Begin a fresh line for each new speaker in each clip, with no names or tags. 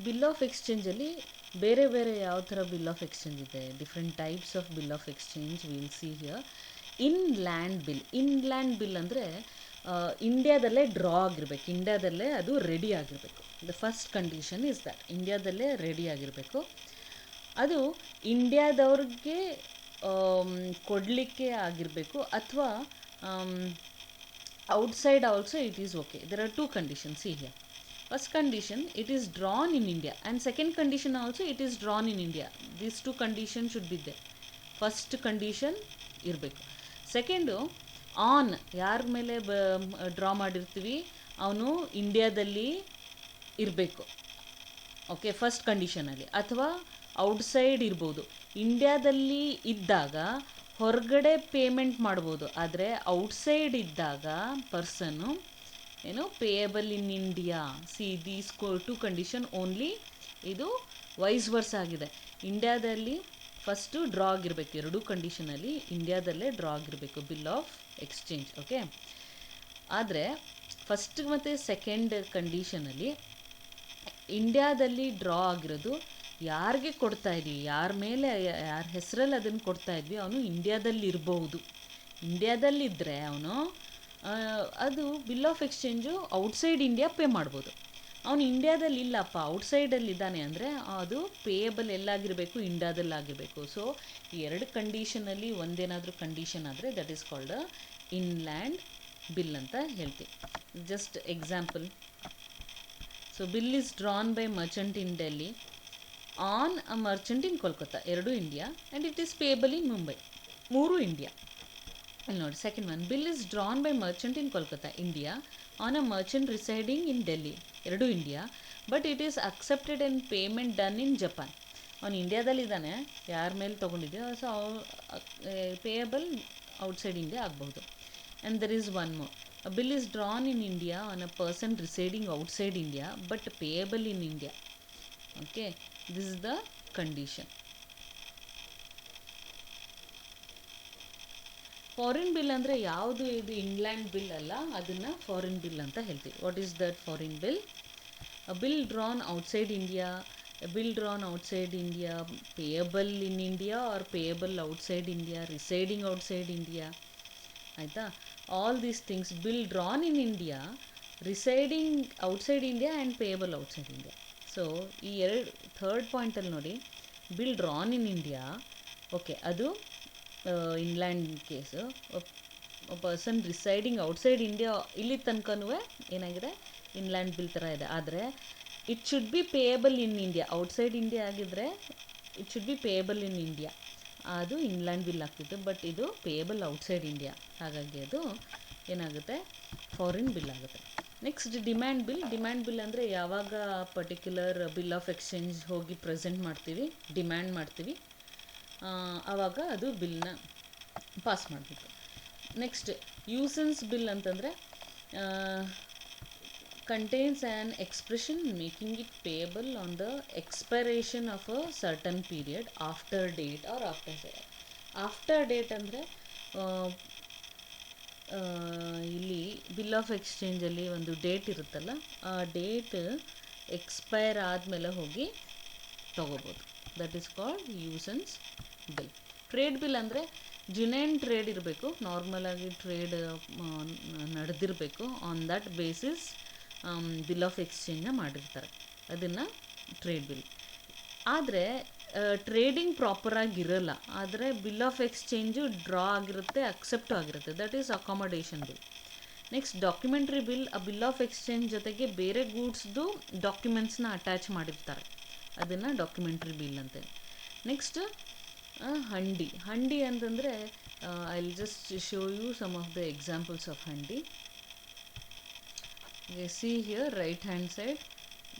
Bill of ಎಕ್ಸ್ಚೇಂಜಲ್ಲಿ ಬೇರೆ ಬೇರೆ ಯಾವ ಥರ ಬಿಲ್ ಆಫ್ ಎಕ್ಸ್ಚೇಂಜ್ ಇದೆ, different types of bill of exchange will see here. Inland bill ಅಂದರೆ ಇಂಡ್ಯಾದಲ್ಲೇ ಡ್ರಾ ಆಗಿರಬೇಕು, ಇಂಡ್ಯಾದಲ್ಲೇ ಅದು ರೆಡಿ ಆಗಿರಬೇಕು. The first condition is that ಇಂಡ್ಯಾದಲ್ಲೇ ರೆಡಿ ಆಗಿರಬೇಕು. ಅದು ಇಂಡ್ಯಾದವ್ರಿಗೆ ಕೊಡಲಿಕ್ಕೆ ಆಗಿರಬೇಕು, ಅಥವಾ outside also it is okay. There are two conditions here. First condition, it is drawn in India, and second condition also, it is drawn in India. These two conditions should be there. First condition ಇರಬೇಕು. Second, on ಯಾರ ಮೇಲೆ draw ಮಾಡಿರ್ತೀವಿ ಅವನು ಇಂಡ್ಯಾದಲ್ಲಿ ಇರಬೇಕು. Okay, first ಕಂಡೀಷನಲ್ಲಿ. ಅಥವಾ outside ಇರ್ಬೋದು. ಇಂಡ್ಯಾದಲ್ಲಿ ಇದ್ದಾಗ ಹೊರಗಡೆ ಪೇಮೆಂಟ್ ಮಾಡ್ಬೋದು, ಆದರೆ ಔಟ್ಸೈಡ್ ಇದ್ದಾಗ ಪರ್ಸನ್ನು payable in India. See these two condition only. ಇದು ವೈಸ್ ವರ್ಸ್ ಆಗಿದೆ. ಇಂಡ್ಯಾದಲ್ಲಿ ಫಸ್ಟು ಡ್ರಾ ಆಗಿರಬೇಕು, ಎರಡೂ ಕಂಡೀಷನಲ್ಲಿ ಇಂಡ್ಯಾದಲ್ಲೇ ಡ್ರಾ ಆಗಿರಬೇಕು ಬಿಲ್ ಆಫ್ ಎಕ್ಸ್ಚೇಂಜ್. ಓಕೆ, ಆದರೆ ಫಸ್ಟ್ ಮತ್ತು ಸೆಕೆಂಡ್ ಕಂಡೀಷನಲ್ಲಿ ಇಂಡ್ಯಾದಲ್ಲಿ ಡ್ರಾ ಆಗಿರೋದು ಯಾರಿಗೆ ಕೊಡ್ತಾ ಇದ್ವಿ, ಯಾರ ಮೇಲೆ ಯಾರ ಹೆಸರಲ್ಲಿ ಅದನ್ನು ಕೊಡ್ತಾ ಇದ್ವಿ ಅವನು ಇಂಡ್ಯಾದಲ್ಲಿ ಇರಬಹುದು. ಇಂಡ್ಯಾದಲ್ಲಿದ್ದರೆ ಅವನು ಅದು bill of exchange outside India pay ಮಾಡ್ಬೋದು. ಅವನು ಇಂಡ್ಯಾದಲ್ಲಿ ಇಲ್ಲಪ್ಪ, ಔಟ್ಸೈಡಲ್ಲಿದ್ದಾನೆ ಅಂದರೆ ಅದು ಪೇಯಬಲ್ ಎಲ್ಲಾಗಿರಬೇಕು, ಇಂಡ್ಯಾದಲ್ಲಿ ಆಗಿರಬೇಕು. ಸೊ ಈ ಎರಡು ಕಂಡೀಷನಲ್ಲಿ ಒಂದೇನಾದರೂ ಕಂಡೀಷನ್ ಆದರೆ that is called inland bill ಅಂತ ಹೇಳ್ತೀವಿ. Just example. So bill is drawn by merchant in Delhi on a merchant in Kolkata. ಎರಡು India. And it is payable in Mumbai. ಮೂರು ಇಂಡಿಯಾ. ಇಲ್ಲಿ ನೋಡಿ, second one, bill is drawn by merchant in Kolkata India on a merchant residing in Delhi. ಎರಡು India. But it is accepted and payment done in Japan. ಅವನು ಇಂಡ್ಯಾದಲ್ಲಿದ್ದಾನೆ, ಯಾರ ಮೇಲೆ ತೊಗೊಂಡಿದ್ಯೋ so payable outside India ಆಗ್ಬೋದು. And there is one more, a bill is drawn in India on a person residing outside India but payable in India. Okay, this is the condition. Foreign bill ಅಂದರೆ ಯಾವುದು? ಇದು inland bill ಅಲ್ಲ, ಅದನ್ನು foreign bill ಅಂತ ಹೇಳ್ತೀವಿ. What is that foreign bill? A bill drawn outside India, a bill drawn outside India, payable in India or payable outside India, residing outside India. ಆಯಿತಾ? All these things, bill drawn in India, residing outside India and payable outside India. So ಈ ಎರಡು third ಪಾಯಿಂಟಲ್ಲಿ ನೋಡಿ, bill drawn in India, okay, ಅದು inland case. Person residing outside India ಇಲ್ಲಿ ತನಕನೂ ಏನಾಗಿದೆ, inland bill ಥರ ಇದೆ. ಆದರೆ it should be payable in India. Outside India ಆಗಿದ್ದರೆ it should be payable in India, ಅದು ಇನ್ಲ್ಯಾಂಡ್ ಬಿಲ್ ಆಗ್ತಿತ್ತು. ಬಟ್ ಇದು ಪೇಯಬಲ್ ಔಟ್ಸೈಡ್ ಇಂಡಿಯಾ, ಹಾಗಾಗಿ ಅದು ಏನಾಗುತ್ತೆ, ಫಾರಿನ್ ಬಿಲ್ ಆಗುತ್ತೆ. Next demand bill. Demand bill ಅಂದರೆ ಯಾವಾಗ ಪರ್ಟಿಕ್ಯುಲರ್ ಬಿಲ್ ಆಫ್ ಎಕ್ಸ್ಚೇಂಜ್ ಹೋಗಿ ಪ್ರೆಸೆಂಟ್ ಮಾಡ್ತೀವಿ, ಡಿಮ್ಯಾಂಡ್ ಮಾಡ್ತೀವಿ, ಆವಾಗ ಅದು ಬಿಲ್ನ ಪಾಸ್ ಮಾಡಬೇಕು. ನೆಕ್ಸ್ಟ್ ಯೂಸೆನ್ಸ್ ಬಿಲ್ ಅಂತಂದರೆ contains an expression making it payable on the expiration of a certain period after date or after sale. After date ಅಂದರೆ ಇಲ್ಲಿ ಬಿಲ್ ಆಫ್ ಎಕ್ಸ್ಚೇಂಜಲ್ಲಿ ಒಂದು ಡೇಟ್ ಇರುತ್ತಲ್ಲ, ಆ ಡೇಟ್ ಎಕ್ಸ್ಪೈರ್ ಆದಮೇಲೆ ಹೋಗಿ ತೊಗೋಬೋದು. That is called usance bill. Trade bill ಅಂದರೆ genuine trade ಇರಬೇಕು, ನಾರ್ಮಲಾಗಿ ಟ್ರೇಡ್ ನಡೆದಿರಬೇಕು. On that basis bill of ಎಕ್ಸ್ಚೇಂಜನ್ನ ಮಾಡಿರ್ತಾರೆ, ಅದನ್ನು ಟ್ರೇಡ್ ಬಿಲ್. ಆದರೆ ಟ್ರೇಡಿಂಗ್ ಪ್ರಾಪರಾಗಿರಲ್ಲ, ಆದರೆ ಬಿಲ್ ಆಫ್ ಎಕ್ಸ್ಚೇಂಜು ಡ್ರಾ ಆಗಿರುತ್ತೆ, ಅಕ್ಸೆಪ್ಟು ಆಗಿರುತ್ತೆ. That is accommodation bill. Next documentary bill. ಆ ಬಿಲ್ ಆಫ್ ಎಕ್ಸ್ಚೇಂಜ್ ಜೊತೆಗೆ ಬೇರೆ ಗೂಡ್ಸ್ದು ಡಾಕ್ಯುಮೆಂಟ್ಸ್ನ ಅಟ್ಯಾಚ್ ಮಾಡಿರ್ತಾರೆ, ಅದನ್ನು ಡಾಕ್ಯುಮೆಂಟ್ರಿ ಬಿಲ್ ಅಂತೇಳಿ. ನೆಕ್ಸ್ಟ್ ಹಂಡಿ. ಹಂಡಿ ಅಂತಂದರೆ I will just show you some of the examples of Handi. See here, right hand side,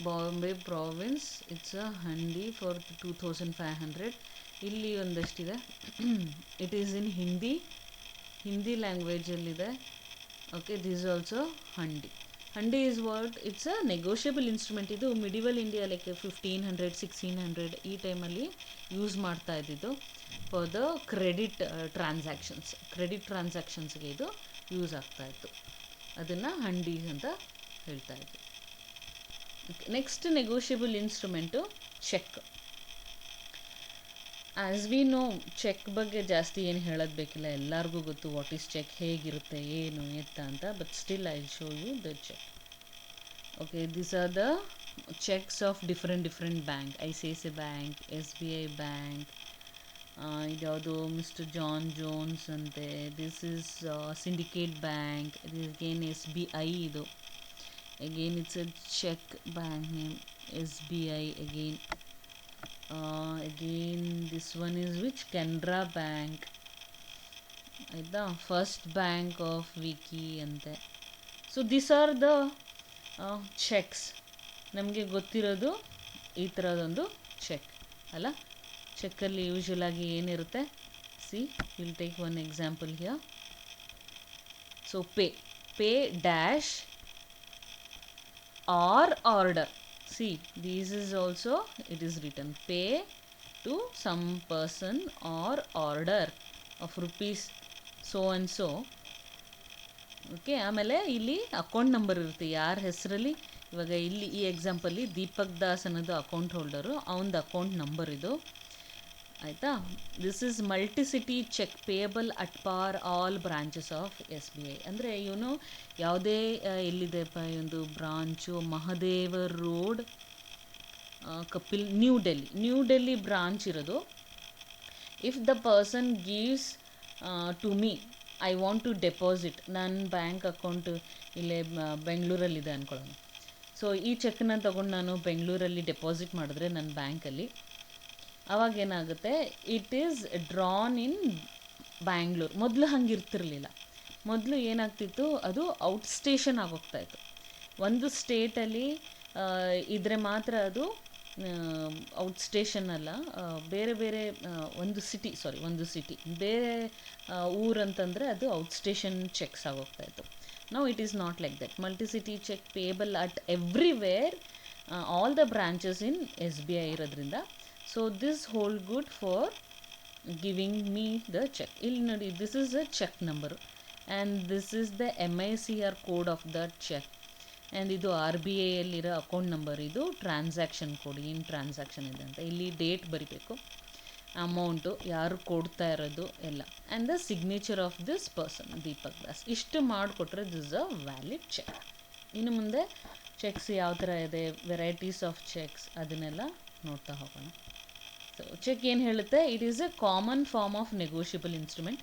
Bombay province, it's a handi for 2500. ಇಲ್ಲಿ ಒಂದಷ್ಟಿದೆ. ಇಟ್ ಈಸ್ ಇನ್ ಹಿಂದಿ ಲ್ಯಾಂಗ್ವೇಜಲ್ಲಿದೆ. Okay, this also hundi. Hundi is what, it's a negotiable instrument. ಇದು medieval India like 1500 1600 ಈ ಟೈಮಲ್ಲಿ use ಮಾಡ್ತಾ ಇದ್ದಿದ್ದು for the credit ಟ್ರಾನ್ಸಾಕ್ಷನ್ಸ್ಗೆ ಇದು use ಆಗ್ತಾಯಿತ್ತು. ಅದನ್ನು ಹಂಡಿ ಅಂತ ಹೇಳ್ತಾ ಇದ್ವಿ. Next negotiable instrument check. As we know, check ಬಗ್ಗೆ ಜಾಸ್ತಿ ಏನು ಹೇಳೋದು ಬೇಕಿಲ್ಲ, ಎಲ್ಲರಿಗೂ ಗೊತ್ತು ವಾಟ್ ಈಸ್ ಚೆಕ್, ಹೇಗಿರುತ್ತೆ, ಏನು ಎತ್ತ ಅಂತ. But still I show you the cheque. Okay, these are the cheques of different bank. I C I C bank, S B I bank, ಇದ್ಯಾವುದು ಮಿಸ್ಟರ್ ಜಾನ್ ಜೋನ್ಸ್ ಅಂತೆ, ದಿಸ್ ಈಸ್ ಸಿಂಡಿಕೇಟ್ ಬ್ಯಾಂಕ್, ಇದು again S B I. ಇದು again it's a cheque bank name, S B I. Again this one is which, Canara Bank ಆಯಿತಾ, first bank of Vicky ಅಂತೆ. So this are the cheques. ನಮಗೆ ಗೊತ್ತಿರೋದು ಈ ಥರದೊಂದು check ಅಲ್ಲ. ಚೆಕ್ಕಲ್ಲಿ ಯೂಶ್ವಲಾಗಿ ಏನಿರುತ್ತೆ, see will take one example here. So pay dash or order. See, this is also, it is written pay to some person or order of rupees so and so. Okay, ಆಮೇಲೆ ಇಲ್ಲಿ account number ಇರುತ್ತೆ, ಯಾರ ಹೆಸರಲ್ಲಿ. ಇವಾಗ ಇಲ್ಲಿ ಈ ಎಕ್ಸಾಂಪಲ್ಲಿ ದೀಪಕ್ ದಾಸ್ ಅನ್ನೋದು account holder, ಅವನದು ಅಕೌಂಟ್ ನಂಬರ್ ಇದು ಆಯಿತಾ. This is multicity cheque payable at par all branches of S B I. ಅಂದರೆ ಇವನು ಯಾವುದೇ ಎಲ್ಲಿದೆಪ್ಪ ಒಂದು branch, Mahadevar road, Kapil, New Delhi branch ಇರೋದು. If the person gives to me, I want to deposit, ನನ್ನ ಬ್ಯಾಂಕ್ ಅಕೌಂಟು ಇಲ್ಲೇ ಬೆಂಗಳೂರಲ್ಲಿದೆ ಅಂದ್ಕೊಳ್ಳೋಣ. ಸೊ ಈ ಚೆಕ್ನ ತೊಗೊಂಡು ನಾನು ಬೆಂಗಳೂರಲ್ಲಿ ಡೆಪಾಸಿಟ್ ಮಾಡಿದ್ರೆ ನನ್ನ ಬ್ಯಾಂಕಲ್ಲಿ, ಅವಾಗೇನಾಗುತ್ತೆ, ಇಟ್ ಈಸ್ ಡ್ರಾನ್ ಇನ್ ಬ್ಯಾಂಗ್ಳೂರ್. ಮೊದಲು ಹಂಗಿರ್ತಿರ್ಲಿಲ್ಲ. ಮೊದಲು ಏನಾಗ್ತಿತ್ತು, ಅದು ಔಟ್ ಸ್ಟೇಷನ್ ಆಗೋಗ್ತಾಯಿತ್ತು. ಒಂದು ಸ್ಟೇಟಲ್ಲಿ ಇದ್ರೆ ಮಾತ್ರ ಅದು ಔಟ್ ಸ್ಟೇಷನ್ ಅಲ್ಲ, ಬೇರೆ ಬೇರೆ ಒಂದು ಸಿಟಿ ಬೇರೆ ಊರಂತಂದರೆ ಅದು ಔಟ್ ಸ್ಟೇಷನ್ ಚೆಕ್ಸ್ ಆಗೋಗ್ತಾಯಿತ್ತು. Now it is not like that. Multicity cheque payable at everywhere, all the branches in S B I ಇರೋದ್ರಿಂದ. So this hold good for giving me the cheque. ಇಲ್ಲಿ ನೋಡಿ, this is a cheque number and this is the MICR code of the cheque. And ಇದು RBIಯಲ್ಲಿರೋ account number, ಇದು transaction code, ಏನು transaction ಇದೆ ಅಂತ. ಇಲ್ಲಿ ಡೇಟ್ ಬರಿಬೇಕು, ಅಮೌಂಟು, ಯಾರು ಕೊಡ್ತಾ ಇರೋದು ಎಲ್ಲ, and the signature of this person Deepak Das. ಇಷ್ಟು ಮಾಡಿಕೊಟ್ರೆ this is a valid check. ಇನ್ನು ಮುಂದೆ ಚೆಕ್ಸ್ ಯಾವ ಥರ ಇದೆ, ವೆರೈಟೀಸ್ ಆಫ್ ಚೆಕ್ಸ್, ಅದನ್ನೆಲ್ಲ ನೋಡ್ತಾ ಹೋಗೋಣ. ಸೊ ಚೆಕ್ ಏನು ಹೇಳುತ್ತೆ, it is a common form of negotiable instrument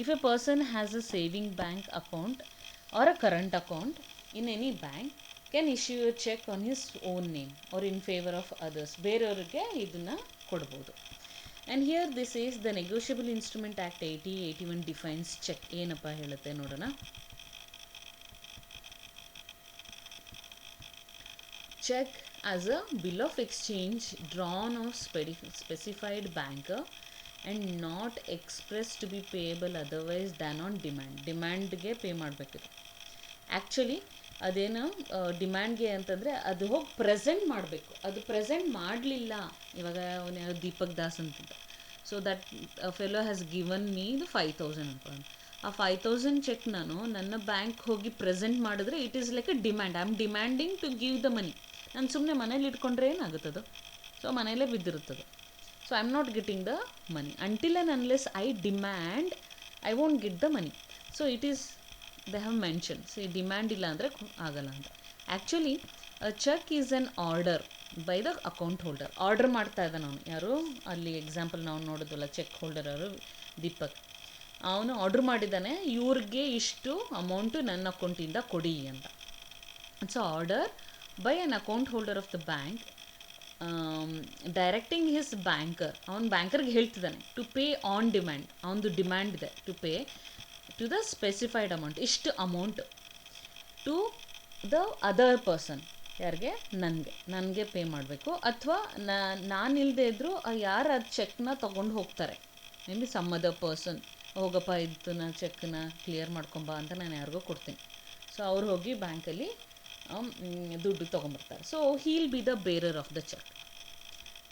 if a person has a saving bank account or a current account in any bank can issue a check on his own name or in favor of others. ಬೇರೆಯವ್ರಿಗೆ ಇದನ್ನು ಕೊಡ್ಬೋದು. And here this is the negotiable instrument act 8081 defines cheque. ಏನಪ್ಪ ಹೇಳುತ್ತೆ ನೋಡೋಣ. Cheque as a bill of exchange drawn of specified banker and not express to be payable otherwise than on ಡಿಮ್ಯಾಂಡ್ಗೆ pay ಮಾಡಬೇಕಿದೆ. Actually ಅದೇನು ಡಿಮ್ಯಾಂಡ್ಗೆ ಅಂತಂದರೆ ಅದು ಹೋಗಿ ಪ್ರೆಸೆಂಟ್ ಮಾಡಬೇಕು. ಅದು ಪ್ರೆಸೆಂಟ್ ಮಾಡಲಿಲ್ಲ. ಇವಾಗ ಅವನು ದೀಪಕ್ ದಾಸ್ ಅಂತಿದ್ದ. So that fellow has given me the 5000 ಅನ್ಕೊಂಡು, ಆ 5000 ಚೆಕ್ ನಾನು ನನ್ನ ಬ್ಯಾಂಕ್ ಹೋಗಿ ಪ್ರೆಸೆಂಟ್ ಮಾಡಿದ್ರೆ it is like a demand. I am demanding to give the money. ನಾನು ಸುಮ್ಮನೆ ಮನೇಲಿ ಇಟ್ಕೊಂಡ್ರೆ ಏನಾಗುತ್ತದು, ಸೊ ಮನೇಲೇ ಬಿದ್ದಿರುತ್ತದು. So I am not getting the money until and unless I demand, I won't get the money. So it is they have mentioned. See, demand ಇಲ್ಲ ಅಂದರೆ ಆಗಲ್ಲ ಅಂತ. Actually cheque is on order by the account holder. Order ಮಾಡ್ತಾ ಇದ್ದಾನೆ ಅವನು, ಯಾರು ಅಲ್ಲಿ example ನಾವು ನೋಡೋದಲ್ಲ, ಚೆಕ್ ಹೋಲ್ಡರ್ ಅವರು ದೀಪಕ್. ಅವನು ಆರ್ಡ್ರ್ ಮಾಡಿದ್ದಾನೆ, ಇವ್ರಿಗೆ ಇಷ್ಟು ಅಮೌಂಟು ನನ್ನ ಅಕೌಂಟಿಂದ ಕೊಡಿ ಅಂತ. It's order by an account holder of the bank directing his banker. ಅವನು ಬ್ಯಾಂಕರ್ಗೆ ಹೇಳ್ತಿದ್ದಾನೆ ಟು ಪೇ ಆನ್ ಡಿಮ್ಯಾಂಡ್. ಅವನದು ಡಿಮ್ಯಾಂಡ್ ಇದೆ, to pay to the specified amount, ಇಷ್ಟು amount to the other person. ಯಾರಿಗೆ, ನನಗೆ ಪೇ ಮಾಡಬೇಕು. ಅಥವಾ ನಾನಿಲ್ಲದೆ ಇದ್ದರೂ ಯಾರು ಅದು ಚೆಕ್ನ ತೊಗೊಂಡು ಹೋಗ್ತಾರೆ, maybe some other person, ಹೋಗಪ್ಪ ಇದನ್ನ ಚೆಕ್ನ ಕ್ಲಿಯರ್ ಮಾಡ್ಕೊಂಬ ಅಂತ ನಾನು ಯಾರಿಗೋ ಕೊಡ್ತೀನಿ. ಸೊ ಅವ್ರು ಹೋಗಿ ಬ್ಯಾಂಕಲ್ಲಿ ದುಡ್ಡು ತೊಗೊಂಬರ್ತಾರೆ. So he'll be the bearer of the cheque.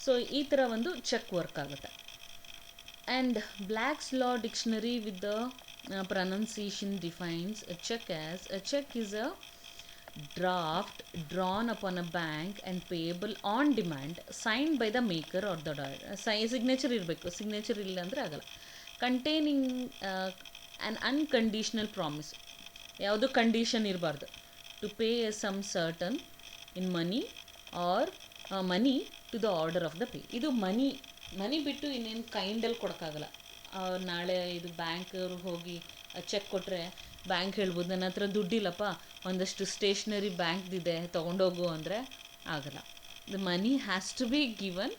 So ಈ ಥರ ಒಂದು ಚೆಕ್ ವರ್ಕ್ ಆಗುತ್ತೆ. And Black's law dictionary with the pronunciation defines a check as a check is a draft drawn upon a bank and payable on demand signed by the maker or the signature ಇರಬೇಕು, signature ಇಲ್ಲ ಅಂದರೆ ಆಗಲ್ಲ. Containing an unconditional promise, ಯಾವುದು condition ಇರಬಾರ್ದು. To pay a sum certain in money or money to the order of the payee. ಇದು money ಬಿಟ್ಟು ಇನ್ನೇನು ಕೈಂಡಲ್ಲಿ ಕೊಡೋಕ್ಕಾಗಲ್ಲ. ನಾಳೆ ಇದು ಬ್ಯಾಂಕವ್ರು ಹೋಗಿ ಚೆಕ್ ಕೊಟ್ಟರೆ ಬ್ಯಾಂಕ್ ಹೇಳ್ಬೋದು ನನ್ನ ಹತ್ರ ದುಡ್ಡಿಲ್ಲಪ್ಪ, ಒಂದಷ್ಟು ಸ್ಟೇಷ್ನರಿ ಬ್ಯಾಂಕ್ದಿದೆ ತೊಗೊಂಡೋಗು ಅಂದರೆ ಆಗಲ್ಲ. The money has to be given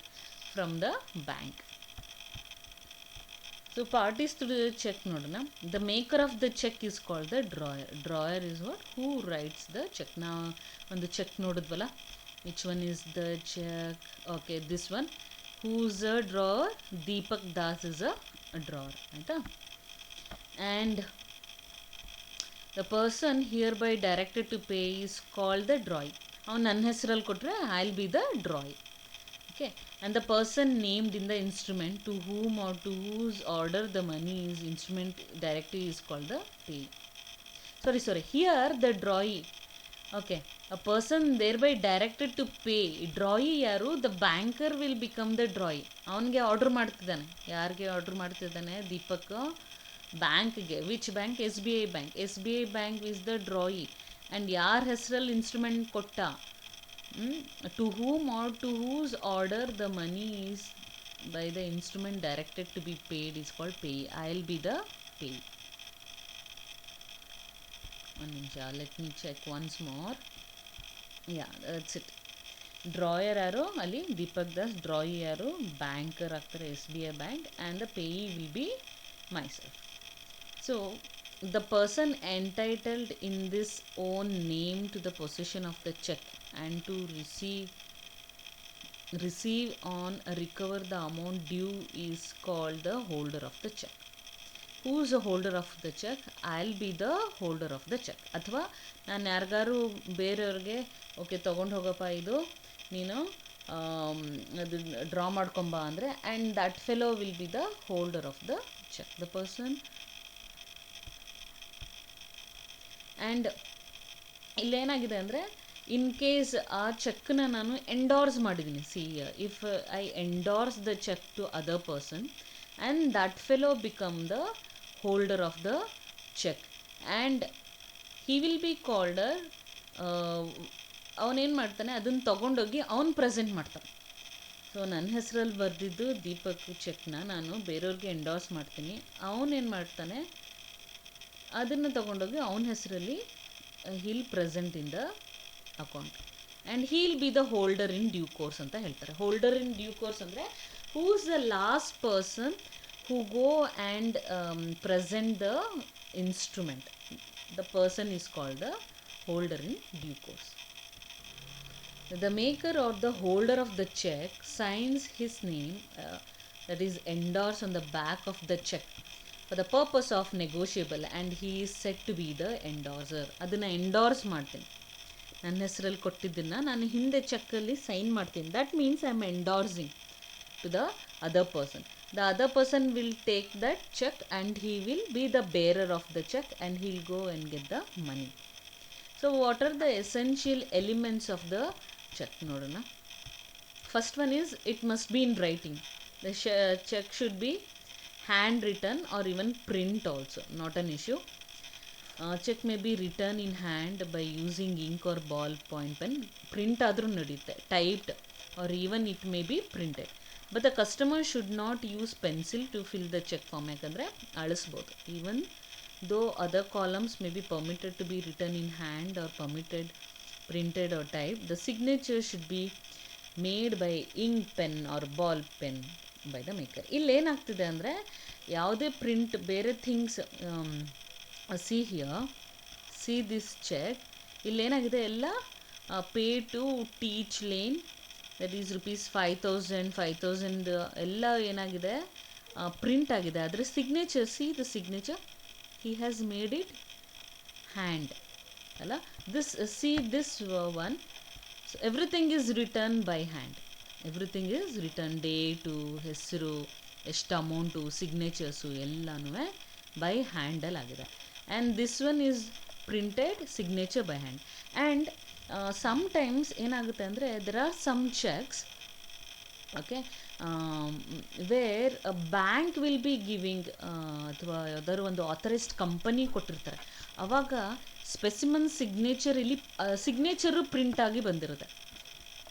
from the bank. So parties to the cheque ನೋಡೋಣ. The maker of the cheque is called the drawer. Drawer is what who writes the cheque. ನಾವು ಒಂದು cheque ನೋಡಿದ್ವಲ್ಲ, which one is the cheque? Okay, this one. Whose a drawer? Deepak Das is a drawer, ಆಯಿತಾ. And the person here by directed to pay is called the drawee. ಅವ್ನು ನನ್ನ ಹೆಸರಲ್ಲಿ ಕೊಟ್ಟರೆ I will be the drawee. Okay, and the person named in the instrument to whom or to whose order the money is instrument directly is called the pay. Sorry, here the drawee. Okay, a person there by directed to pay. Drawee ಯಾರು? The banker will become the drawee. ಅವನಿಗೆ order ಮಾಡ್ತಿದ್ದಾನೆ. ಯಾರಿಗೆ order ಮಾಡ್ತಿದ್ದಾನೆ? ದೀಪಕ್ ಬ್ಯಾಂಕ್ಗೆ. Which bank? S B I bank. S B I bank is the ಡ್ರಾಯಿ. And ಯಾರ ಹೆಸರಲ್ಲಿ instrument ಕೊಟ್ಟ? To whom or to whose order the money is by the instrument directed to be paid is called payee. I will be the payee. ಒಂದು ನಿಮಿಷ, let me check once more. Yeah, that's it. Drawer ಯಾರು ಅಲ್ಲಿ? Deepak Das. Drawee ಯಾರು? Banker ಆಗ್ತಾರೆ, S B I bank. And the payee will be myself. So the person entitled in this own name to the possession of the check and to receive on recover the amount due is called the holder of the check. Who is the holder of the check? I'll be the holder of the check. ಅಥವಾ ನಾನು ಯಾರಿಗಾರು ಬೇರೆಯವ್ರಿಗೆ okay ತೊಗೊಂಡು ಹೋಗಪ್ಪ ಇದು ನೀನು ಅದು draw ಮಾಡ್ಕೊಂಬ ಅಂದರೆ, and that fellow will be the holder of the check. The person, and ಇಲ್ಲೇನಾಗಿದೆ ಅಂದರೆ, ಇನ್ ಕೇಸ್ ಆ ಚೆಕ್ನ ನಾನು ಎಂಡೋರ್ಸ್ ಮಾಡಿದ್ದೀನಿ. See, if I endorse the cheque to other person and that fellow become the holder of the cheque and he will be caller. ಅವನೇನು ಮಾಡ್ತಾನೆ, ಅದನ್ನು ತೊಗೊಂಡೋಗಿ ಅವ್ನು ಪ್ರೆಸೆಂಟ್ ಮಾಡ್ತಾನೆ. ಸೊ ನನ್ನ ಹೆಸರಲ್ಲಿ ಬರೆದಿದ್ದು ದೀಪಕ್ ಚೆಕ್ನ ನಾನು ಬೇರೆಯವ್ರಿಗೆ ಎಂಡೋರ್ಸ್ ಮಾಡ್ತೀನಿ. ಅವನೇನು ಮಾಡ್ತಾನೆ, ಅದನ್ನು ತೊಗೊಂಡೋಗಿ ಅವನ ಹೆಸರಲ್ಲಿ he'll present in the account and he'll be the holder in due course ಅಂತ ಹೇಳ್ತಾರೆ. ಹೋಲ್ಡರ್ ಇನ್ ಡ್ಯೂ ಕೋರ್ಸ್ ಅಂದರೆ who is the last person who go and present the instrument. The person is called the holder in due course. The maker or the holder of the check signs his name, that is endorsed on the back of the check for the purpose of negotiable and he is said to be the endorser. ಅದನ್ನು endorse ಮಾಡ್ತೀನಿ. ನನ್ನ ಹೆಸರಲ್ಲಿ ಕೊಟ್ಟಿದ್ದನ್ನು ನಾನು ಹಿಂದೆ ಚೆಕ್ಕಲ್ಲಿ sign ಮಾಡ್ತೀನಿ. That means I am endorsing to the other person. The other person will take that check and he will be the bearer of the check and he will go and get the money. So what are the essential elements of the check? ನೋಡೋಣ. First one is it must be in writing. The check should be handwritten or even print also, not an issue. Check may be written in hand by using ink or ball point pen. Print ಆದರೂ ನಡೆಯುತ್ತೆ, typed or even it may be printed. But the customer should not use pencil to fill the check form. ಯಾಕಂದರೆ ಅಳಿಸ್ಬೋದು. Even though other columns may be permitted to be written in hand or permitted printed or typed, the signature should be made by ink pen or ball pen by the maker. ಇಲ್ಲೇನಾಗ್ತಿದೆ ಅಂದರೆ ಯಾವುದೇ print ಬೇರೆ things see here, see this cheque. ಇಲ್ಲೇನಾಗಿದೆ ಎಲ್ಲ pay to teach lane, that is rupees 5,000 ಎಲ್ಲ ಏನಾಗಿದೆ print ಆಗಿದೆ. ಆದರೆ signature, see the signature, he has made it hand ಅಲ್ಲ. this see this one, so everything is written by hand. Everything is written, date, ಹೆಸರು, ಎಷ್ಟು amount, signatures ಎಲ್ಲನೂ by handle ಆಗಿದೆ. And this one is printed signature by hand. And sometimes ಏನಾಗುತ್ತೆ ಅಂದರೆ there are some checks, okay, where bank will be giving, ಅಥವಾ ಯಾವ್ದಾದ್ರು ಒಂದು authorised company ಕೊಟ್ಟಿರ್ತಾರೆ, ಆವಾಗ ಸ್ಪೆಸಿಮನ್ ಸಿಗ್ನೇಚರು ಪ್ರಿಂಟಾಗಿ ಬಂದಿರುತ್ತೆ.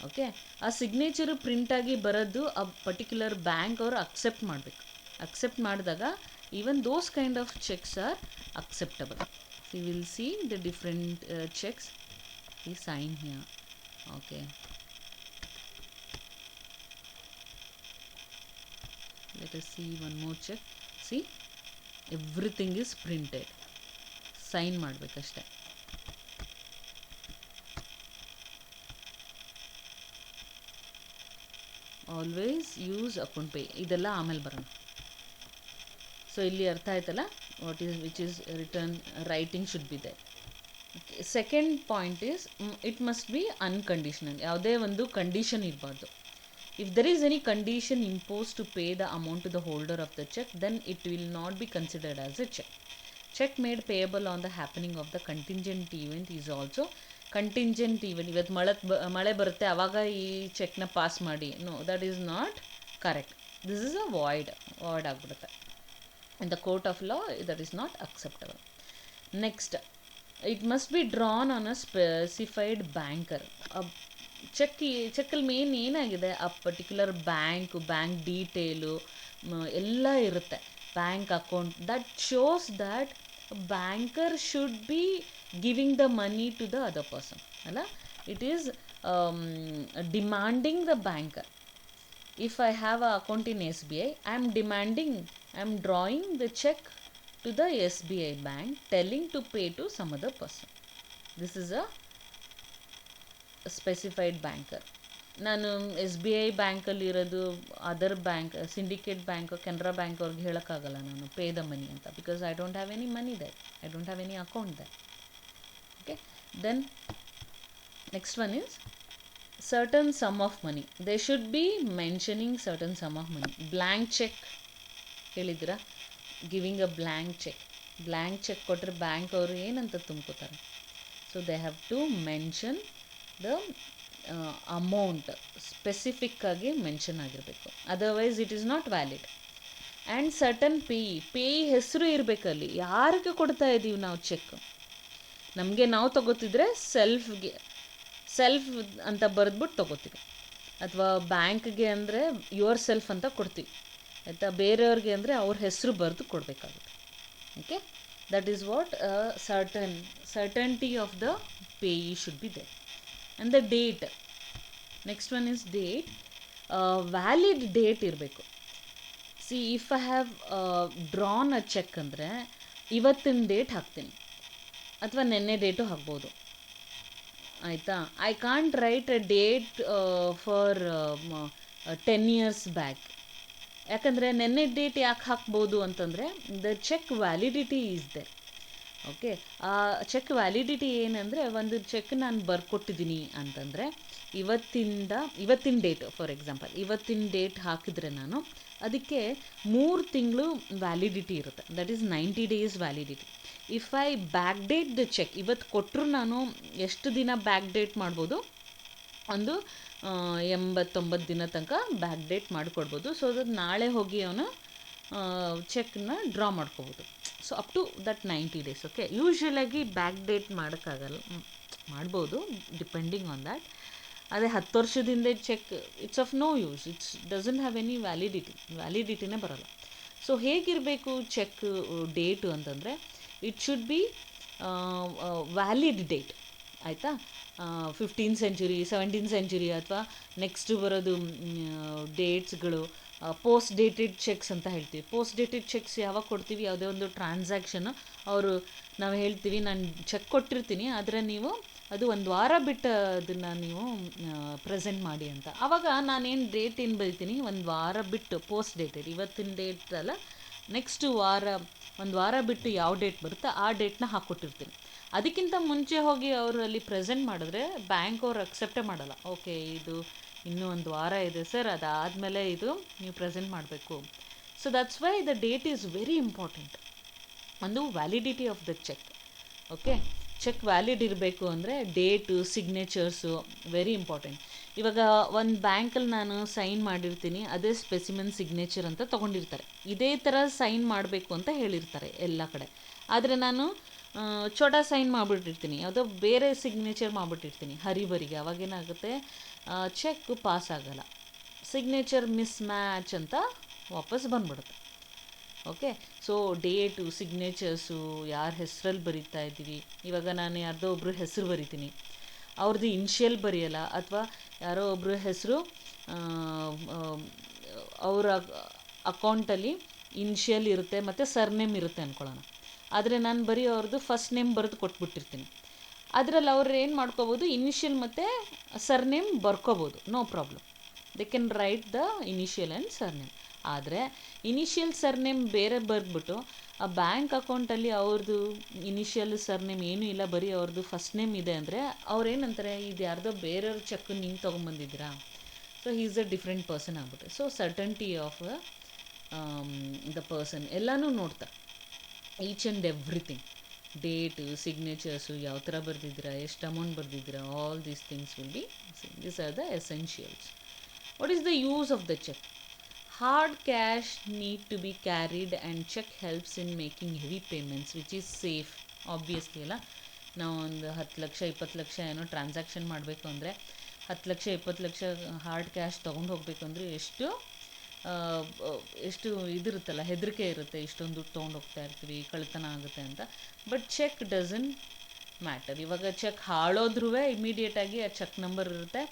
ಓಕೆ, ಆ ಸಿಗ್ನೇಚರು ಪ್ರಿಂಟಾಗಿ ಬರೋದು ಆ ಪರ್ಟಿಕ್ಯುಲರ್ ಬ್ಯಾಂಕ್ ಅವರು ಅಕ್ಸೆಪ್ಟ್ ಮಾಡಬೇಕು. ಅಕ್ಸೆಪ್ಟ್ ಮಾಡಿದಾಗ even those kind of cheques are acceptable. You will see the different cheques, ಈ sign here. Okay, let us see one more check. See, everything is printed. Sign ಮಾಡಬೇಕಷ್ಟೆ. Always use account pay, ಇದೆಲ್ಲ ಆಮೇಲೆ ಬರೋಣ. So ಇಲ್ಲಿ ಅರ್ಥ ಆಯ್ತಲ್ಲ, which is return writing should be there. Second point is it must be unconditional. ಯಾವುದೇ ಒಂದು condition ಇರಬಾರ್ದು. If there is any condition imposed to pay the amount to the holder of the check, then it will not be considered as a check. Check made payable on the happening of the contingent event is also contingent event. ಇವತ್ತು ಮಳೆ ಬರುತ್ತೆ ಆವಾಗ ಈ ಚೆಕ್ನ pass ಮಾಡಿ, no, that is not correct. This is a void ಆಗಿಬಿಡುತ್ತೆ. In the court of law that is not acceptable. Next, it must be drawn on a specified banker. ಚೆಕ್ಕಲ್ಲಿ main ಏನಾಗಿದೆ, ಆ ಪರ್ಟಿಕ್ಯುಲರ್ ಬ್ಯಾಂಕ್ ಡೀಟೇಲು ಎಲ್ಲ ಇರುತ್ತೆ, bank account. That shows that banker should be giving the money to the other person ಅಲ್ಲ. It is demanding the banker. If I have a account in SBI, I am drawing the cheque to the SBI bank telling to pay to some other person. This is a specified banker. ನಾನು SBI ಬ್ಯಾಂಕಲ್ಲಿರೋದು other bank, Syndicate Bank, Canara Bank ಅವ್ರಿಗೆ ಹೇಳೋಕ್ಕಾಗಲ್ಲ ನಾನು pay the money ಅಂತ, because I don't have any money that, I don't have any account that. Okay, then next one is certain sum of money. They should be mentioning certain sum of money. Blank cheque ಹೇಳಿದ್ದೀರಾ, giving a blank cheque ಕೊಟ್ಟರೆ bank ಅವರು ಏನಂತ ತುಂಬ್ಕೋತಾರೆ. So they have to mention the amount, specific ಆಗಿ mention ಆಗಿರಬೇಕು, otherwise it is not valid. And certain payee ಹೆಸರು ಇರಬೇಕಲ್ಲಿ, ಯಾರಿಗೆ ಕೊಡ್ತಾ ಇದ್ದೀವಿ ನಾವು ಚೆಕ್. ನಮಗೆ ನಾವು ತೊಗೋತಿದ್ರೆ ಸೆಲ್ಫ್ ಅಂತ ಬರೆದ್ಬಿಟ್ಟು ತೊಗೋತೀವಿ, ಅಥವಾ ಬ್ಯಾಂಕ್ಗೆ ಅಂದರೆ ಯುವರ್ ಸೆಲ್ಫ್ ಅಂತ ಕೊಡ್ತೀವಿ ಆಯಿತಾ. ಬೇರೆಯವ್ರಿಗೆ ಅಂದರೆ ಅವ್ರ ಹೆಸರು ಬರೆದು ಕೊಡಬೇಕಾಗುತ್ತೆ. Okay, that is what certainty of the payee should be there. And the date, next one is date. Valid date ಇರಬೇಕು. See, if I have drawn a check ಅಂದರೆ ಇವತ್ತಿನ ಡೇಟ್ ಹಾಕ್ತೀನಿ, ಅಥವಾ ನೆನ್ನೆ ಡೇಟು ಹಾಕ್ಬೋದು ಆಯಿತಾ. I can't write a date for 10 years back. ಯಾಕಂದರೆ ನೆನ್ನೆ ಡೇಟ್ ಯಾಕೆ ಹಾಕ್ಬೋದು ಅಂತಂದರೆ the check validity is there. Okay, ಆ ಚೆಕ್ ವ್ಯಾಲಿಡಿಟಿ ಏನಂದರೆ, ಒಂದು ಚೆಕ್ ನಾನು ಬರ್ಕೊಟ್ಟಿದ್ದೀನಿ ಅಂತಂದರೆ ಇವತ್ತಿನ ಡೇಟ್, ಫಾರ್ ಎಕ್ಸಾಂಪಲ್ ಇವತ್ತಿನ ಡೇಟ್ ಹಾಕಿದರೆ ನಾನು ಅದಕ್ಕೆ 3 ತಿಂಗಳು ವ್ಯಾಲಿಡಿಟಿ ಇರುತ್ತೆ, that is 90 days validity. If I back date the check, ಇವತ್ತು ಕೊಟ್ಟರು ನಾನು ಎಷ್ಟು ದಿನ ಬ್ಯಾಕ್ ಡೇಟ್ ಮಾಡ್ಬೋದು, ಒಂದು 89 ದಿನ ತನಕ ಬ್ಯಾಕ್ ಡೇಟ್ ಮಾಡಿಕೊಡ್ಬೋದು. ಸೊ ಅದು ನಾಳೆ ಹೋಗಿ ಅವನು ಚೆಕ್ನ ಡ್ರಾ ಮಾಡ್ಕೋಬೋದು. So up to that 90 days. ಓಕೆ, ಯೂಶ್ವಲಾಗಿ ಬ್ಯಾಕ್ ಡೇಟ್ ಮಾಡೋಕ್ಕಾಗಲ್ಲ, ಮಾಡ್ಬೋದು ಡಿಪೆಂಡಿಂಗ್ ಆನ್ ದ್ಯಾಟ್. ಅದೇ 10 ವರ್ಷದಿಂದ cheque it's of no use, it's doesn't have any ವ್ಯಾಲಿಡಿಟಿನೇ ಬರೋಲ್ಲ. ಸೊ ಹೇಗಿರಬೇಕು ಚೆಕ್ ಡೇಟು ಅಂತಂದರೆ, it should be valid date ಆಯಿತಾ. 15th century 17th century ಅಥವಾ ನೆಕ್ಸ್ಟ್ ಬರೋದು ಡೇಟ್ಸ್ಗಳು. ಪೋಸ್ಟ್ ಡೇಟೆಡ್ ಚೆಕ್ಸ್ ಅಂತ ಹೇಳ್ತೀವಿ. ಪೋಸ್ಟ್ ಡೇಟೆಡ್ ಚೆಕ್ಸ್ ಯಾವಾಗ ಕೊಡ್ತೀವಿ, ಯಾವುದೇ ಒಂದು ಟ್ರಾನ್ಸಾಕ್ಷನ್ ನಾವು ಹೇಳ್ತೀವಿ ನಾನು ಚೆಕ್ ಕೊಟ್ಟಿರ್ತೀನಿ, ಆದರೆ ನೀವು ಅದು 1 ವಾರ ಬಿಟ್ಟು ಅದನ್ನು ನೀವು ಪ್ರೆಸೆಂಟ್ ಮಾಡಿ ಅಂತ. ಆವಾಗ ನಾನೇನು ಡೇಟ್ ಏನು ಬರಿತೀನಿ, 1 ವಾರ ಬಿಟ್ಟು ಪೋಸ್ಟ್ ಡೇಟೆಡ್, ಇವತ್ತಿನ ಡೇಟ್ ಅಲ್ಲ, ನೆಕ್ಸ್ಟ್ ವಾರ 1 ವಾರ ಬಿಟ್ಟು ಯಾವ ಡೇಟ್ ಬರುತ್ತೋ ಆ ಡೇಟ್ನ ಹಾಕ್ಕೊಟ್ಟಿರ್ತೀನಿ. ಅದಕ್ಕಿಂತ ಮುಂಚೆ ಹೋಗಿ ಅವರು ಅಲ್ಲಿ ಪ್ರೆಸೆಂಟ್ ಮಾಡಿದ್ರೆ ಬ್ಯಾಂಕ್ ಅವ್ರು ಅಕ್ಸೆಪ್ಟೇ ಮಾಡಲ್ಲ. ಓಕೆ, ಇದು ಇನ್ನೂ 1 ವಾರ ಇದೆ ಸರ್, ಅದಾದಮೇಲೆ ಇದು ನೀವು ಪ್ರೆಸೆಂಟ್ ಮಾಡಬೇಕು. So that's why the date is very important, ಒಂದು validity of the cheque. Okay, cheque valid ಇರಬೇಕು ಅಂದರೆ ಡೇಟು ಸಿಗ್ನೇಚರ್ಸು ವೆರಿ ಇಂಪಾರ್ಟೆಂಟ್. ಇವಾಗ ಒಂದು ಬ್ಯಾಂಕಲ್ಲಿ ನಾನು ಸೈನ್ ಮಾಡಿರ್ತೀನಿ, ಅದೇ ಸ್ಪೆಸಿಮೆನ್ ಸಿಗ್ನೇಚರ್ ಅಂತ ತೊಗೊಂಡಿರ್ತಾರೆ. ಇದೇ ಥರ ಸೈನ್ ಮಾಡಬೇಕು ಅಂತ ಹೇಳಿರ್ತಾರೆ ಎಲ್ಲ ಕಡೆ. ಆದರೆ ನಾನು ಛೋಟಾ ಸೈನ್ ಮಾಡಿಬಿಟ್ಟಿರ್ತೀನಿ, ಯಾವುದೋ ಬೇರೆ ಸಿಗ್ನೇಚರ್ ಮಾಡಿಬಿಟ್ಟಿರ್ತೀನಿ ಹರಿಬರಿಗೆ. ಅವಾಗೇನಾಗುತ್ತೆ, ಚೆಕ್ ಪಾಸ್ ಆಗೋಲ್ಲ, ಸಿಗ್ನೇಚರ್ ಮಿಸ್ ಮ್ಯಾಚ್ ಅಂತ ವಾಪಸ್ ಬಂದ್ಬಿಡುತ್ತೆ. ಓಕೆ, ಸೊ ಡೇಟು ಸಿಗ್ನೇಚರ್ಸು ಯಾರ ಹೆಸ್ರಲ್ಲಿ ಬರಿತಾ ಇದ್ದೀವಿ. ಇವಾಗ ನಾನು ಯಾರ್ದೋ ಒಬ್ಬರು ಹೆಸರು ಬರಿತೀನಿ, ಅವ್ರದ್ದು ಇನ್ಷಿಯಲ್ ಬರೆಯಲ್ಲ, ಅಥವಾ ಯಾರೋ ಒಬ್ಬರು ಹೆಸರು ಅವರ ಅಕೌಂಟಲ್ಲಿ ಇನ್ಷಿಯಲ್ ಇರುತ್ತೆ ಮತ್ತು ಸರ್ನೇಮ್ ಇರುತ್ತೆ ಅಂದ್ಕೊಳ್ಳೋಣ. ಆದರೆ ನಾನು ಬರೀ ಅವ್ರದ್ದು ಫಸ್ಟ್ ನೇಮ್ ಬರೆದು ಕೊಟ್ಬಿಟ್ಟಿರ್ತೀನಿ. ಅದರಲ್ಲಿ ಅವ್ರು ಏನು ಮಾಡ್ಕೋಬೋದು, ಇನಿಷಿಯಲ್ ಮತ್ತು ಸರ್ನೇಮ್ ಬರ್ಕೋಬೋದು, no problem. They can write the initial and surname. ಆದರೆ ಇನಿಷಿಯಲ್ ಸರ್ನೇಮ್ ಬೇರೆ ಬರೆದ್ಬಿಟ್ಟು ಆ ಬ್ಯಾಂಕ್ ಅಕೌಂಟಲ್ಲಿ ಅವ್ರದ್ದು ಇನಿಷಿಯಲ್ ಸರ್ನೇಮ್ ಏನೂ ಇಲ್ಲ, ಬರೀ ಅವ್ರದ್ದು ಫಸ್ಟ್ ನೇಮ್ ಇದೆ ಅಂದರೆ ಅವ್ರು ಏನಂತಾರೆ, ಇದು ಯಾರ್ದೋ ಬೇರೆಯವ್ರ ಚೆಕ್ ನೀವು ತೊಗೊಂಬಂದಿದ್ದೀರಾ, so he is a different person ಆಗ್ಬಿಟ್ಟು. So certainty of the person ಎಲ್ಲನೂ ನೋಡ್ತಾ, each and everything, date signatures ಯಾವ ಥರ ಬರೆದಿದ್ದೀರಾ, ಎಷ್ಟು ಅಮೌಂಟ್ ಬರೆದಿದ್ದೀರಾ, all these things will be these are the essentials. What is the use of the cheque? Hard cash need to be carried and check helps in making heavy payments which is safe. Obviously ಅಲ್ಲ, ನಾವು ಒಂದು 10 ಲಕ್ಷ 20 ಲಕ್ಷ ಏನೋ transaction ಮಾಡಬೇಕು ಅಂದರೆ 10 lakh 20 lakh hard cash ತೊಗೊಂಡು ಹೋಗಬೇಕು ಅಂದರೆ ಎಷ್ಟು ಇದಿರುತ್ತಲ್ಲ, ಹೆದರಿಕೆ ಇರುತ್ತೆ, ಇಷ್ಟೊಂದು ದುಡ್ಡು ತೊಗೊಂಡು ಹೋಗ್ತಾ ಇರ್ತೀವಿ, ಕಳ್ತನ ಆಗುತ್ತೆ ಅಂತ. But check doesn't matter. ಇವಾಗ ಚೆಕ್ ಹಾಳೋದ್ರೂ ಇಮಿಡಿಯೇಟಾಗಿ ಆ ಚೆಕ್ ನಂಬರ್ ಇರುತ್ತೆ,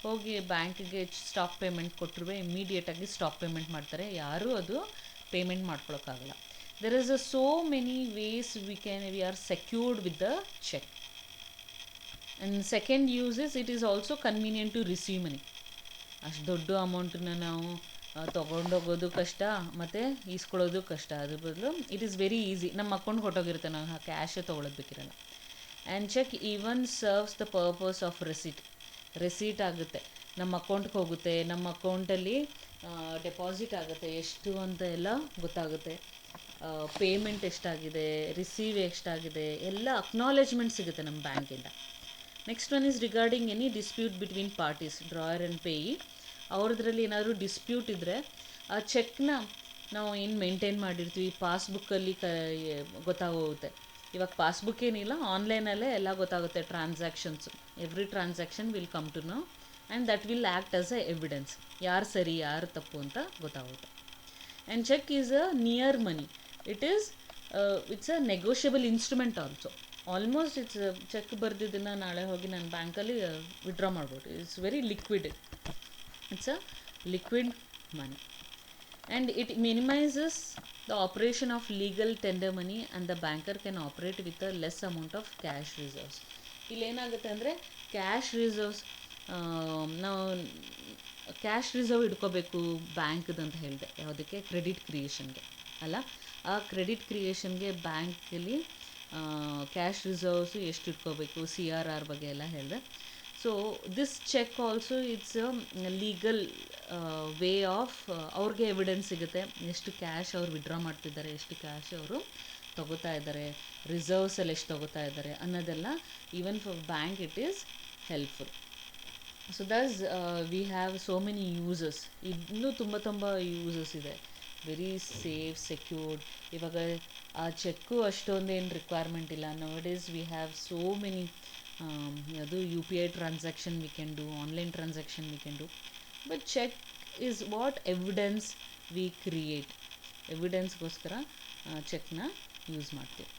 ಹೋಗಿ ಬ್ಯಾಂಕಿಗೆ ಸ್ಟಾಪ್ ಪೇಮೆಂಟ್ ಕೊಟ್ಟರು ಇಮ್ಮಿಡಿಯೇಟಾಗಿ ಸ್ಟಾಪ್ ಪೇಮೆಂಟ್ ಮಾಡ್ತಾರೆ, ಯಾರೂ ಅದು ಪೇಮೆಂಟ್ ಮಾಡ್ಕೊಳಕ್ಕಾಗಲ್ಲ. There is so many ways we are secured with the cheque. And second use is it is also convenient to receive money. ಅಷ್ಟು ದೊಡ್ಡ ಅಮೌಂಟನ್ನ ನಾವು ತೊಗೊಂಡೋಗೋದು ಕಷ್ಟ ಮತ್ತು ಈಸ್ಕೊಳ್ಳೋದು ಕಷ್ಟ. ಅದ್ರ ಬದಲು ಇಟ್ ಈಸ್ ವೆರಿ ಈಸಿ, ನಮ್ಮ ಅಕೌಂಟ್ ಹೊಟ್ಟೋಗಿರುತ್ತೆ, ನಾವು ಕ್ಯಾಶೇ ತೊಗೊಳೋದು ಬೇಕಿರಲ್ಲ. And cheque even serves the purpose of receipt ಆಗುತ್ತೆ, ನಮ್ಮ ಅಕೌಂಟ್ಗೆ ಹೋಗುತ್ತೆ, ನಮ್ಮ ಅಕೌಂಟಲ್ಲಿ ಡೆಪಾಸಿಟ್ ಆಗುತ್ತೆ, ಎಷ್ಟು ಅಂತ ಎಲ್ಲ ಗೊತ್ತಾಗುತ್ತೆ, ಪೇಮೆಂಟ್ ಎಷ್ಟಾಗಿದೆ, ರಿಸೀವ್ ಎಷ್ಟಾಗಿದೆ, ಎಲ್ಲ ಅಕ್ನಾಲೇಜ್ಮೆಂಟ್ ಸಿಗುತ್ತೆ ನಮ್ಮ ಬ್ಯಾಂಕಿಂದ. Next one is regarding any dispute between parties, drawer and payee. ಅವ್ರದ್ರಲ್ಲಿ ಏನಾದರೂ ಡಿಸ್ಪ್ಯೂಟ್ ಇದ್ದರೆ ಆ ಚೆಕ್ನ ನಾವು ಏನು ಮೇಂಟೈನ್ ಮಾಡಿರ್ತೀವಿ ಪಾಸ್ಬುಕ್ಕಲ್ಲಿ ಗೊತ್ತಾಗೋಗುತ್ತೆ. ಇವಾಗ ಪಾಸ್ಬುಕ್ ಏನಿಲ್ಲ, ಆನ್ಲೈನಲ್ಲೇ ಎಲ್ಲ ಗೊತ್ತಾಗುತ್ತೆ, transactions, every transaction will come to know and that will act as a evidence, ಯಾರು ಸರಿ ಯಾರು ತಪ್ಪು ಅಂತ ಗೊತ್ತಾಗುತ್ತೆ. And cheque is a near money, it's a negotiable instrument also. Almost it's cheque ಬರೆದಿದ್ದನ್ನು ನಾಳೆ ಹೋಗಿ ನಾನು ಬ್ಯಾಂಕಲ್ಲಿ ವಿಡ್ರಾ ಮಾಡ್ಬೋದು. It's very liquid, it's a liquid money. And it minimizes the operation of legal tender money and the banker can operate with a less amount of cash reserves. ಇಲ್ಲೇನಾಗುತ್ತೆ ಅಂದರೆ cash reserves, ನಾವು cash reserve ಇಟ್ಕೋಬೇಕು ಬ್ಯಾಂಕ್ದು ಅಂತ ಹೇಳಿದೆ, ಯಾವುದಕ್ಕೆ, credit ಕ್ರಿಯೇಷನ್ಗೆ ಅಲ್ಲ. ಆ credit ಕ್ರಿಯೇಷನ್ಗೆ ಬ್ಯಾಂಕಲ್ಲಿ ಕ್ಯಾಶ್ ರಿಸರ್ವ್ಸು ಎಷ್ಟು ಇಟ್ಕೋಬೇಕು, CRR ಬಗ್ಗೆ ಎಲ್ಲ ಹೇಳಿದೆ. So this check also it's legal way of, ಅವ್ರಿಗೆ ಎವಿಡೆನ್ಸ್ ಸಿಗುತ್ತೆ ಎಷ್ಟು ಕ್ಯಾಶ್ ಅವ್ರು ವಿಡ್ರಾ ಮಾಡ್ತಿದ್ದಾರೆ, ಎಷ್ಟು ಕ್ಯಾಶ್ ಅವರು ತೊಗೋತಾ ಇದ್ದಾರೆ, ರಿಸರ್ವ್ಸಲ್ಲಿ ಎಷ್ಟು ತೊಗೋತಾ ಇದ್ದಾರೆ ಅನ್ನೋದೆಲ್ಲ. Even for bank it is helpful. So thus we have so many uses, ಇನ್ನೂ ತುಂಬ ಯೂಸಸ್ ಇದೆ. Very safe, secured. ಇವಾಗ ಆ ಚೆಕ್ಕು ಅಷ್ಟೊಂದೇನು ರಿಕ್ವೈರ್ಮೆಂಟ್ ಇಲ್ಲ. Nowadays we have so many, ಅದು UPI transaction we can do, online transaction we can do. But cheque is what evidence we create, ಎವಿಡೆನ್ಸ್ಗೋಸ್ಕರ ಚೆಕ್ನ ಯೂಸ್ ಮಾಡ್ತೀವಿ.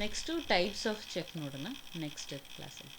ನೆಕ್ಸ್ಟು ಟೈಪ್ಸ್ ಆಫ್ ಚೆಕ್ ನೋಡೋಣ next ಕ್ಲಾಸಲ್ಲಿ.